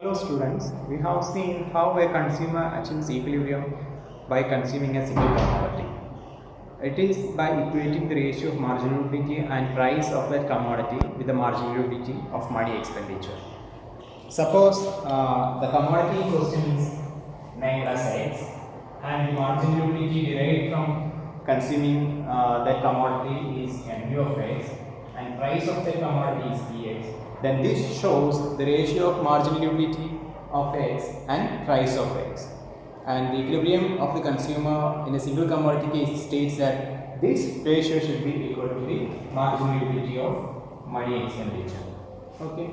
Hello students, we have seen how a consumer achieves equilibrium by consuming a single commodity. It is by equating the ratio of marginal utility and price of that commodity with the marginal utility of money expenditure. Suppose the commodity in question is named as X and the marginal utility derived from consuming that commodity is mu of X and price of that commodity is Px. Then this shows the ratio of marginal utility of X and price of X. And the equilibrium of the consumer in a single commodity case states that this ratio should be equal to the marginal utility of money expenditure. Okay.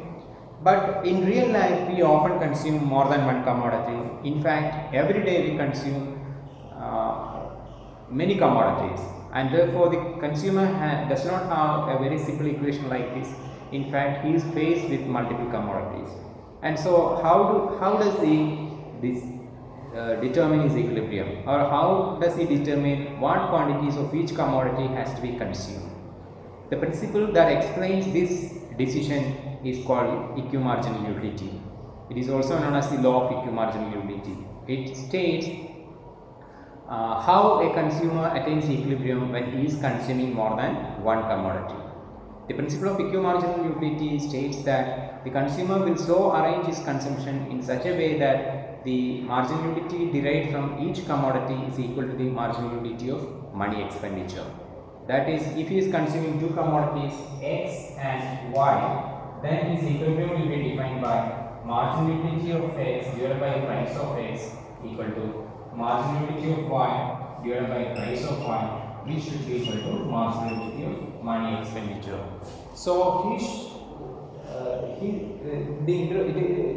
But in real life, we often consume more than one commodity. In fact, every day we consume many commodities, and therefore the consumer does not have a very simple equation like this. In fact, he is faced with multiple commodities. And so, how does this determine his equilibrium, or how does he determine what quantities of each commodity has to be consumed? The principle that explains this decision is called equimarginal utility. It is also known as the law of equimarginal utility. It states how a consumer attains equilibrium when he is consuming more than one commodity. The principle of equimarginal utility states that the consumer will so arrange his consumption in such a way that the marginal utility derived from each commodity is equal to the marginal utility of money expenditure. That is, if he is consuming two commodities X and Y, then his equilibrium will be defined by marginal utility of X divided by price of X equal to marginal utility of Y divided by price of Y, which should be equal to marginal utility of money expenditure. So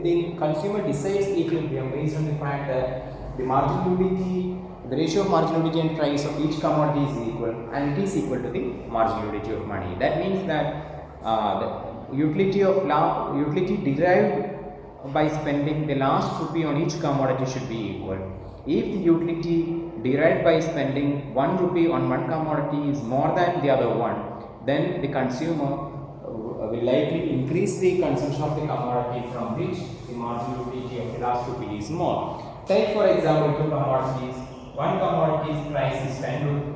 the consumer decides equilibrium based on the fact that the marginal utility, the ratio of marginal utility and price of each commodity is equal, and it is equal to the marginal utility of money. That means that the utility derived by spending the last rupee on each commodity should be equal. If the utility derived by spending 1 rupee on one commodity is more than the other one, then the consumer will likely increase the consumption of the commodity from which the marginal utility of the last rupee is more. Take for example two commodities. One commodity's price is 10 rupees.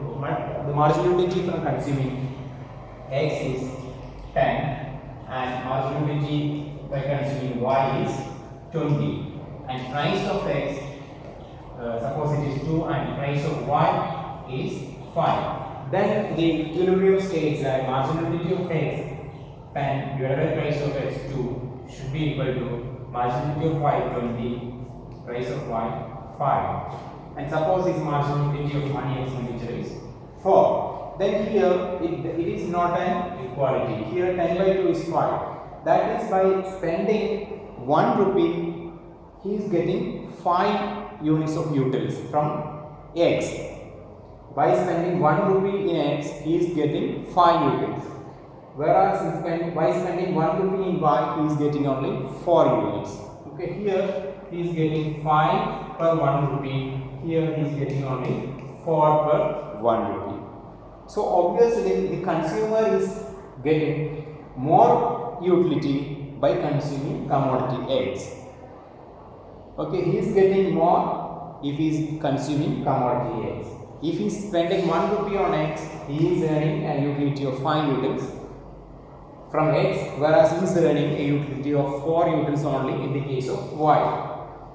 The marginal utility from consuming X is 10 and marginal utility by consuming Y is 20, and price of X, suppose it is 2 and price of Y is 5. Then the equilibrium states that marginal utility of X 10 divided by price of X 2 should be equal to marginal utility of Y 20, price of Y 5. And suppose its marginal utility of money expenditure is 4. Then here it is not an equality. Here 10 by 2 is 5. That is, by spending 1 rupee, he is getting 5 units of utils from X. By spending 1 rupee in X, he is getting 5 utils. Whereas by spending 1 rupee in Y, he is getting only 4 units. Okay, here he is getting 5 per 1 rupee. Here he is getting only 4 per 1 rupee. So obviously the consumer is getting more utility by consuming commodity X. Okay, he is getting more if he is consuming commodity X. If he is spending 1 rupee on X, he is earning a utility of 5 utils from X, whereas he is earning a utility of 4 utils only in the case of Y.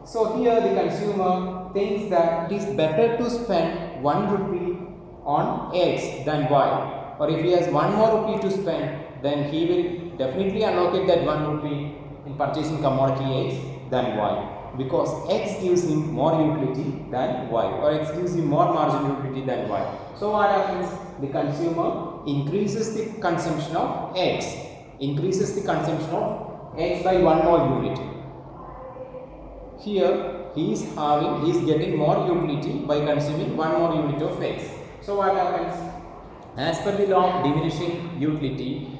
So here the consumer thinks that it is better to spend 1 rupee on X than Y, or if he has 1 more rupee to spend, then he will definitely allocate that 1 rupee in purchasing commodity X than Y, because X gives him more utility than Y, or X gives him more marginal utility than Y. So what happens? The consumer increases the consumption of X, increases the consumption of X by 1 more unit. Here he is getting more utility by consuming 1 more unit of X. So what happens? As per the law of diminishing utility,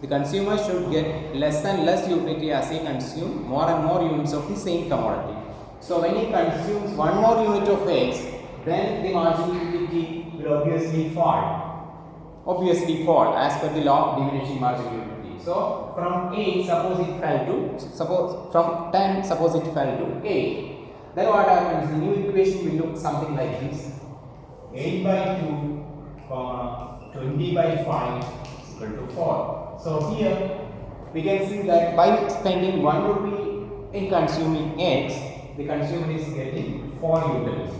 the consumer should get less and less utility as he consumes more and more units of the same commodity. So when he consumes 1 more unit of X, then the marginal utility will obviously fall as per the law of diminishing marginal utility. So from 8, suppose it fell to, suppose from 10, suppose it fell to 8. Then what happens? The new equation will look something like this. 8 by 2, 20 by 5 is equal to 4. So here we can see that by spending 1 rupee in consuming X, the consumer is getting 4 utils.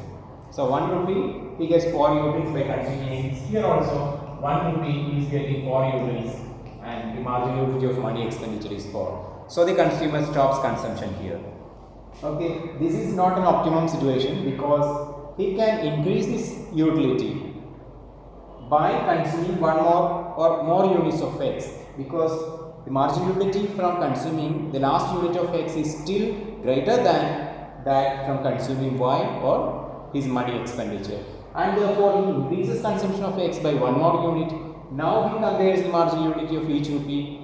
So 1 rupee he gets 4 utils by consuming X. Here also 1 rupee he is getting 4 utils and the marginal utility of money expenditure is 4. So the consumer stops consumption here. Okay, this is not an optimum situation because he can increase his utility by consuming one more or more units of X, because the marginal utility from consuming the last unit of X is still greater than that from consuming Y or his money expenditure, and therefore he increases consumption of X by one more unit. Now he compares the marginal utility of each rupee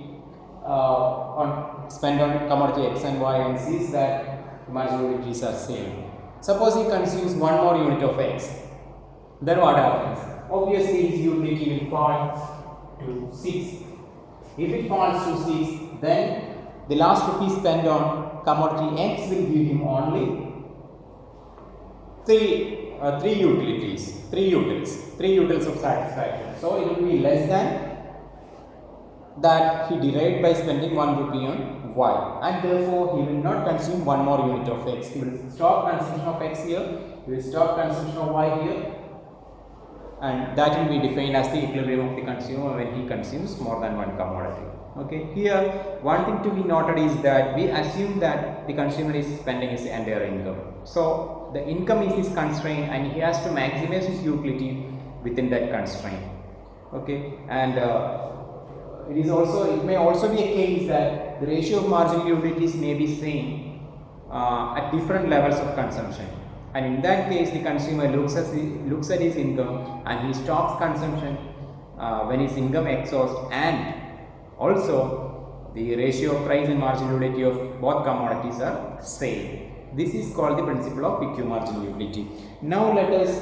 spent on commodity X and Y and sees that the marginal utilities are same. Suppose he consumes one more unit of X, then what happens? Obviously his utility will fall to 6. If it falls to 6, then the last rupee spent on commodity X will give him only 3 utils of satisfaction. So it will be less than that he derived by spending 1 rupee on Y, and therefore he will not consume one more unit of X. He will stop consumption of X here, he will stop consumption of Y here, and that will be defined as the equilibrium of the consumer when he consumes more than one commodity. Okay, here one thing to be noted is that we assume that the consumer is spending his entire income. So the income is his constraint and he has to maximize his utility within that constraint. Okay, and it may also be a case that the ratio of marginal utilities may be same at different levels of consumption, and in that case the consumer looks at his income and he stops consumption when his income exhausts, and also the ratio of price and marginal utility of both commodities are same. This is called the principle of PQ marginal utility. Now let us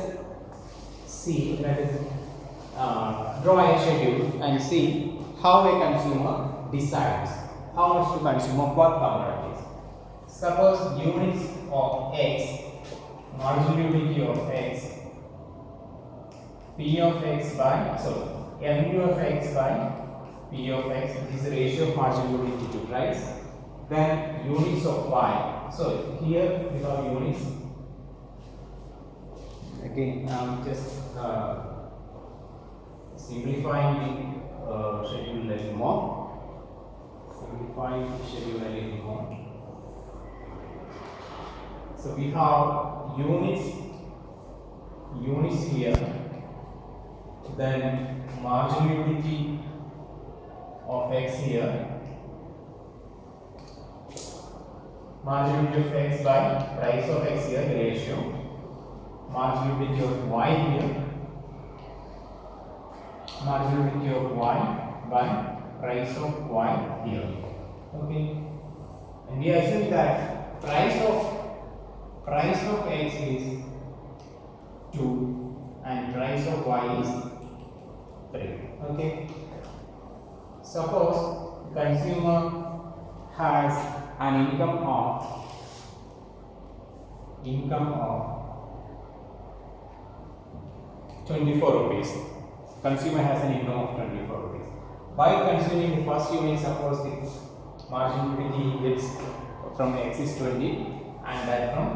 draw a schedule and see how a consumer decides how much to consume of both commodities. Suppose units of X, marginal utility of X, P of X by, MU of X by P of X, which is the ratio of marginal utility to price. Then units of Y. So here we have units. Again, just simplifying the schedule a little more. So we have units here. Then marginal utility of X here. Marginal utility of X by price of X here, the ratio. Marginal utility of Y here. Marginal utility of Y by price of Y here. Okay. And we assume that price of X is 2 and price of Y is 3. Okay. Suppose the consumer has an income of 24 rupees. Consumer has an income of 24 rupees. By consuming the first unit, suppose the marginal utility is from X is 20 and that from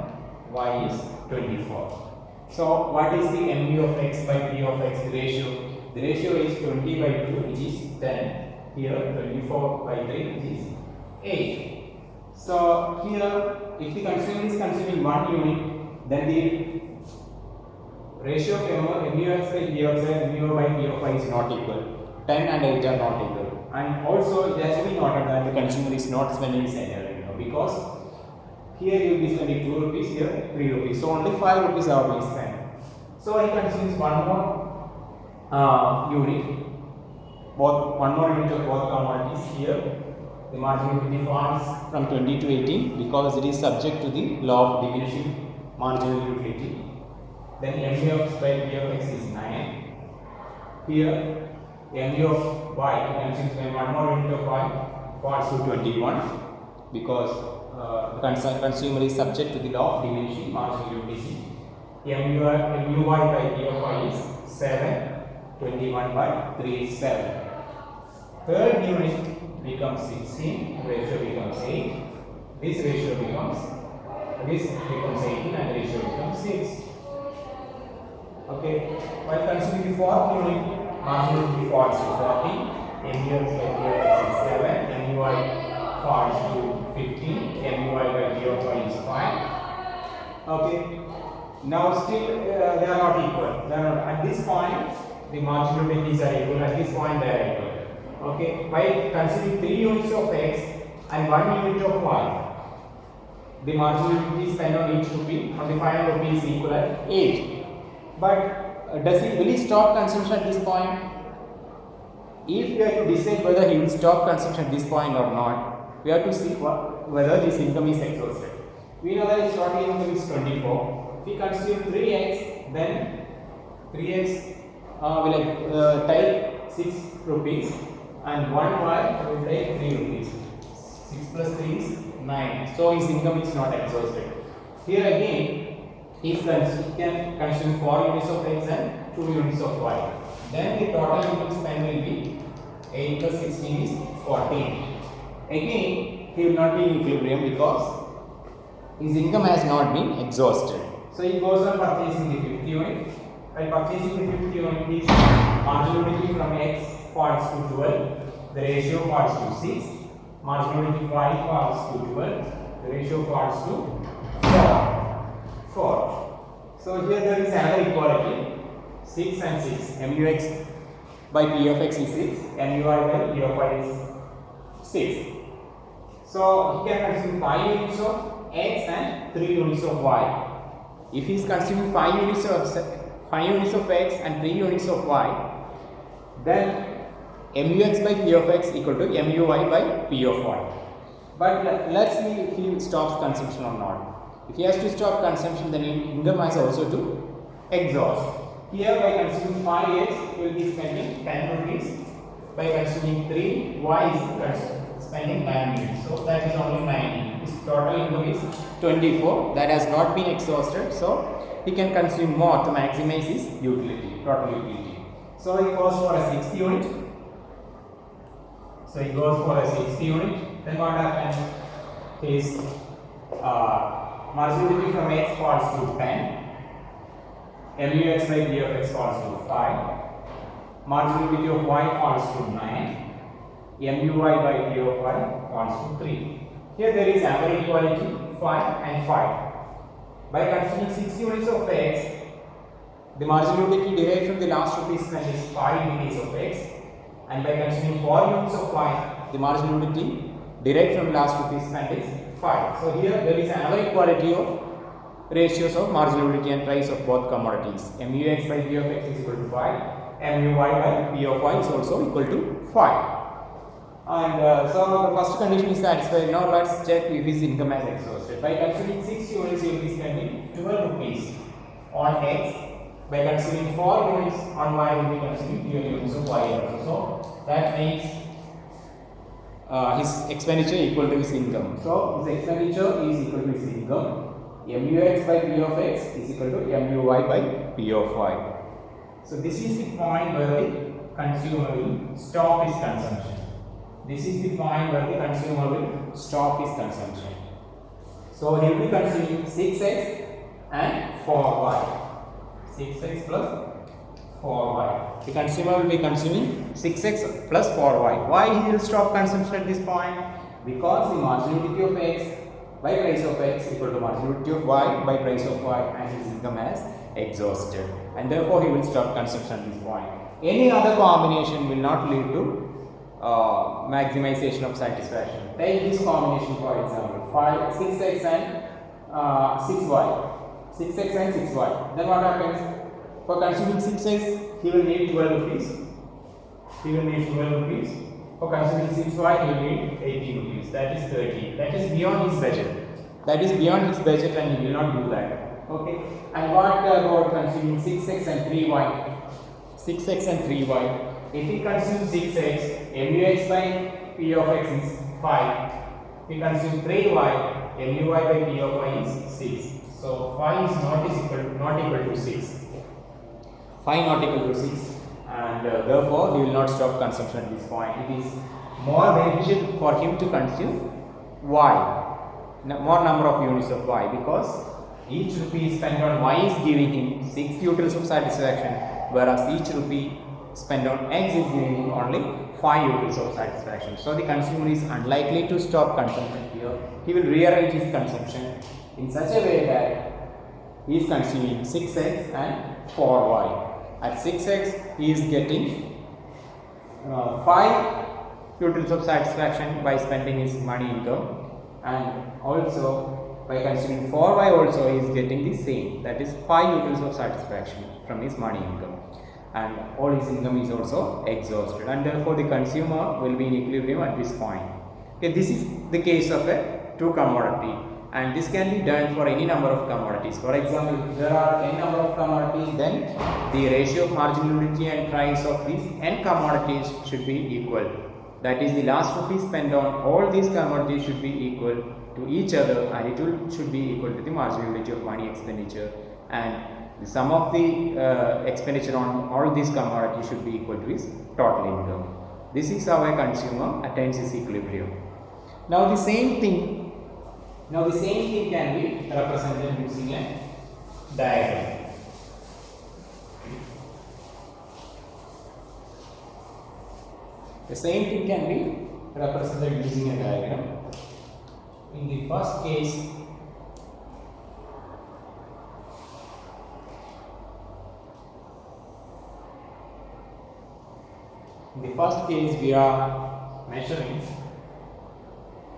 Y is 24. So what is the MU of X by P of X, the ratio? The ratio is 20 by 2, which is 10. Here 24 by 3, which is 8. So here, if the consumer is consuming 1 unit, then the ratio of MUX by P of X, MU by P of Y is not equal. 10 and 8 are not equal. And also it has to be noted that the consumer is not spending his entire income, because here you will be spending 2 rupees, here 3 rupees. So only 5 rupees are being spent. So he consumes one more unit, one more unit of both commodities. Here the marginal utility falls from 20 to 18 because it is subject to the law of diminishing marginal utility. Then MUX by P of X is 9. Here mu of y consumes when one more unit of y falls to 21 because the consumer is subject to the law of diminishing marginal utility. Mu y by p of y is 7, 21 by 3 is 7. Third unit becomes 16, ratio becomes 8, this becomes 18 and the ratio becomes 6. Okay, while consuming the fourth unit, marginal utility falls to 40, mu x by p of x is 7, mu y falls to 15, mu y by p of y is 5. Okay, now still they are not equal. They are not, at this point the marginal utilities are equal, at this point they are equal. Okay, by considering 3 units of x and 1 unit of y, the marginal utility spent on each rupee, on the final rupee is equal at 8. But will he stop consumption at this point? If we have to decide whether he will stop consumption at this point or not, we have to see whether his income is exhausted. We know that his total income is 24. If we consume 3x, then 3x will take 6 rupees and 1y will take 3 rupees. 6 plus 3 is 9. So his income is not exhausted. Here again, he can consume 4 units of x and 2 units of y. Then the total income spent will be 8 plus 16 is 14. Again, he will not be in equilibrium because his income has not been exhausted. So he goes on purchasing the 50 unit. While purchasing the 50 unit, his marginal utility from x falls to 12. The ratio falls to 6. Marginal utility y falls to 12. The ratio falls to 4. So here there is another equality, 6 and 6. Mu x by p of x is 6. Mu y by p of y is 6. So he can consume 5 units of x and 3 units of y. If he is consuming 5 units of x and 3 units of y, then mu x by p of x equal to mu y by p of y. But let's see if he stops consumption or not. If he has to stop consumption, then income has also to exhaust. Here by consuming 5x, he will be spending 10 rupees. By consuming 3, y is spending 9 units. So that is only 90. His total income is 24. That has not been exhausted. So he can consume more to maximize his utility, total utility. So he goes for a 60 unit. Then what happens? His marginal utility from x falls to 10. Mu x by p of x falls to 5. Marginal utility of y falls to 9. Mu y by p of y falls to 3. Here there is another equality, 5 and 5. By considering 6 units of x, the marginal utility derived from the last rupee spent is 5 units of x, and by consuming 4 units of y, the marginal utility derived from the last rupee spent is 5. So here there is another equality of ratios of marginal utility and price of both commodities. Mu x by p of x is equal to 5. Mu y by p of y is also equal to 5. And so the first condition is satisfied. Now let's check if his income has exhausted. By consuming 6 units, he will be spending 12 rupees on x. By consuming 4 units on y, he will be consuming 12 units of y also. So that makes his expenditure equal to his income. So his expenditure is equal to his income. Mu x by p of x is equal to mu y by p of y. So this is the point where the consumer will stop his consumption. This is the point where the consumer will stop his consumption. So he will be consuming 6x and 4y. 6x plus 4y. The consumer will be consuming 6x plus 4y. Why he will stop consumption at this point? Because the marginal utility of x by price of x equal to marginal utility of y by price of y, and his income has exhausted, and therefore he will stop consumption at this point. Any other combination will not lead to maximization of satisfaction. Take this combination for example, 6x and 6y. 6x and 6y. Then what happens? For consuming 6x, he will need 12 rupees. For consuming 6y, he will need 80 rupees. That is 30. That is beyond his budget. And he will not do that. Okay. And what about consuming 6x and 3y? if he consumes 6x, MUX by P of x is 5. If he consumes 3y, MUY by P of y is 6. So 5 is not equal to 6. 5 not equal to 6, and therefore he will not stop consumption at this point. It is more beneficial for him to consume y, more number of units of y, because each rupee spent on y is giving him 6 utils of satisfaction, whereas each rupee spent on x is giving him only 5 utils of satisfaction. So the consumer is unlikely to stop consumption here. He will rearrange his consumption in such a way that he is consuming 6x and 4y. At 6x he is getting 5 utils of satisfaction by spending his money income, and also by consuming 4y also he is getting the same, that is 5 utils of satisfaction from his money income, and all his income is also exhausted, and therefore the consumer will be in equilibrium at this point. Okay, this is the case of a two commodity, and this can be done for any number of commodities. For example, if there are n number of commodities, then the ratio of marginal utility and price of these n commodities should be equal. That is, the last rupee spent on all these commodities should be equal to each other, and it should be equal to the marginal utility of money expenditure, and the sum of the expenditure on all these commodities should be equal to his total income. This is how a consumer attains his equilibrium. Now the same thing can be represented using a diagram. The same thing can be represented using a diagram. In the first case, we are measuring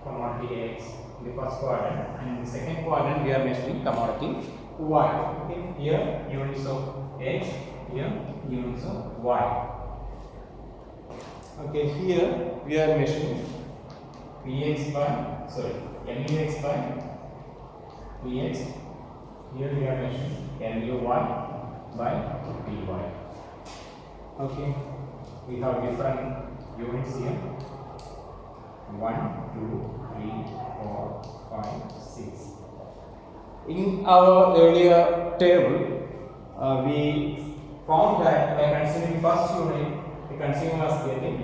commodity X in the first quadrant, and in the second quadrant we are measuring commodity Y. Okay, here units of X, here units of Y. Okay, here we are measuring MUX by PX. Here we are measuring MUY by PY. Okay, we have different units here. 1, 2, 3, 4, 5, 6. In our earlier table, we found that by consuming first unit, the consumer is getting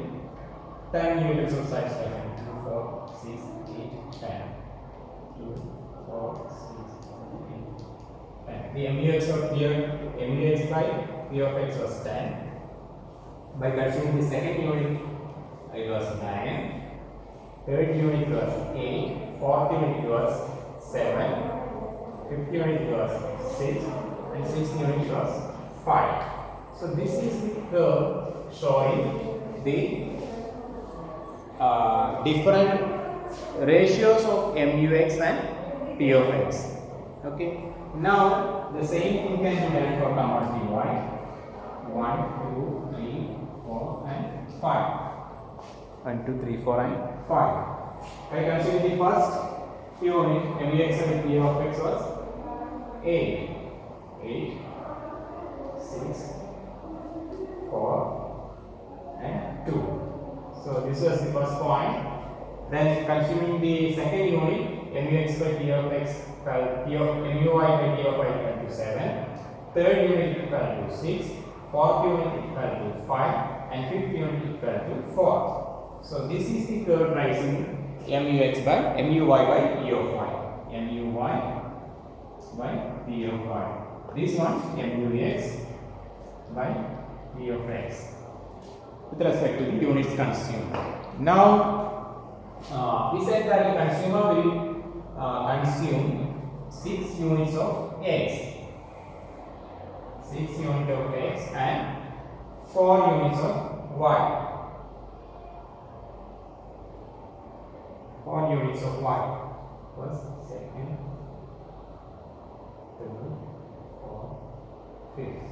10 units of satisfaction. 2, 4, 6, 8, 10. 2, 4, 6, 8, 10. The MUX by P of x was 10. By consuming the second unit, it was 9. Third unit was 8. Fourth unit was 7. Fifth unit was 6. And sixth unit was 5. So this is the curve showing the different ratios of MUX and P of x. Okay. Now the same thing can be done for commodity Y. 1, 2, 3, 4, and 5. 1, 2, 3, 4, and 5. By considering the first unit, MUX and P of x was 8, 6, 4, and 2. So this was the first point. Then consuming the second unit, MUX by P of x fell, MUY by P of y fell to 7. Third unit it fell to 6. Fourth unit it fell to 5. And fifth unit it fell to 4. So this is the curve rising MUY by P of y. MUY by P of y. This one MUX by P of x with respect to the units consumed. Now we said that the consumer will consume 6 units of x. 6 units of x and 4 units of y. 4 units of y. First, second, third, fourth, fifth.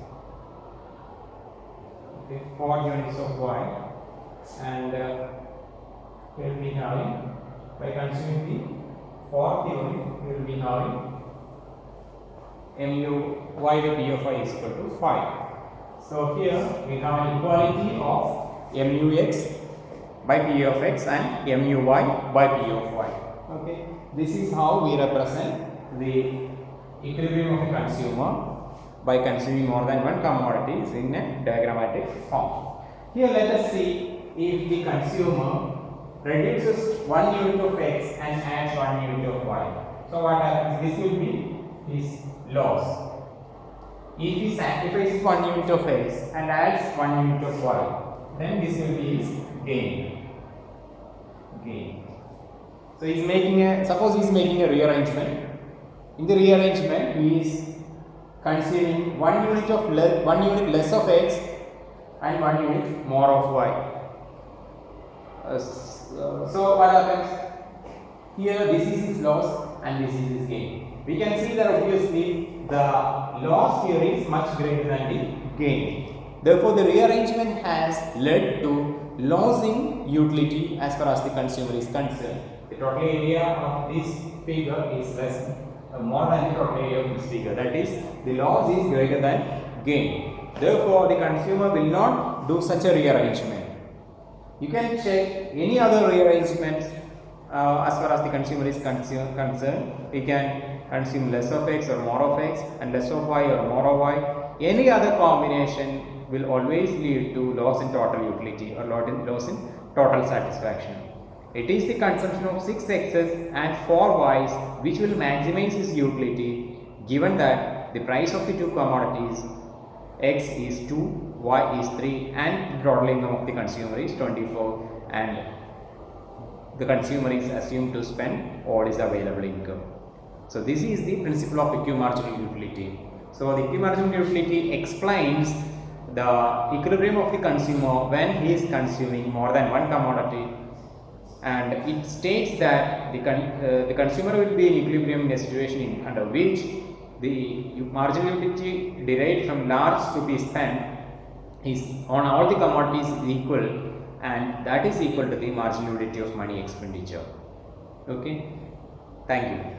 Okay, 4 units of y, and we will be having, by consuming the fourth unit, we will be having MUY by P of y is equal to 5. So here we have an equality of MUX by P of X and MUY by P of Y. Okay, this is how we represent the equilibrium of a consumer by consuming more than one commodities in a diagrammatic form. Here let us see if the consumer reduces 1 unit of X and adds 1 unit of Y. So what happens? This will be his loss. If he sacrifices 1 unit of X and adds 1 unit of Y, then this will be his gain. So he is making a, suppose he is making a rearrangement. In the rearrangement, he is consuming 1 unit of 1 unit less of X and 1 unit more of Y. So what happens? Here this is his loss and this is his gain. We can see that obviously the loss here is much greater than the gain. Therefore, the rearrangement has led to loss in utility as far as the consumer is concerned. The total area of this figure is less, more than the total area of this figure. That is, the loss is greater than gain. Therefore, the consumer will not do such a rearrangement. You can check any other rearrangements as far as the consumer is concerned. We can consume less of X or more of X and less of Y or more of Y. Any other combination will always lead to loss in total utility or loss in total satisfaction. It is the consumption of 6 X's and 4 Y's which will maximize its utility, given that the price of the two commodities X is 2, Y is 3 and the total income of the consumer is 24 and the consumer is assumed to spend all his available income. So this is the principle of equimarginal utility. So the equimarginal utility explains the equilibrium of the consumer when he is consuming more than one commodity, and it states that the consumer will be in equilibrium in a situation under which the marginal utility derived from large to be spent is on all the commodities is equal, and that is equal to the marginal utility of money expenditure. Okay, thank you.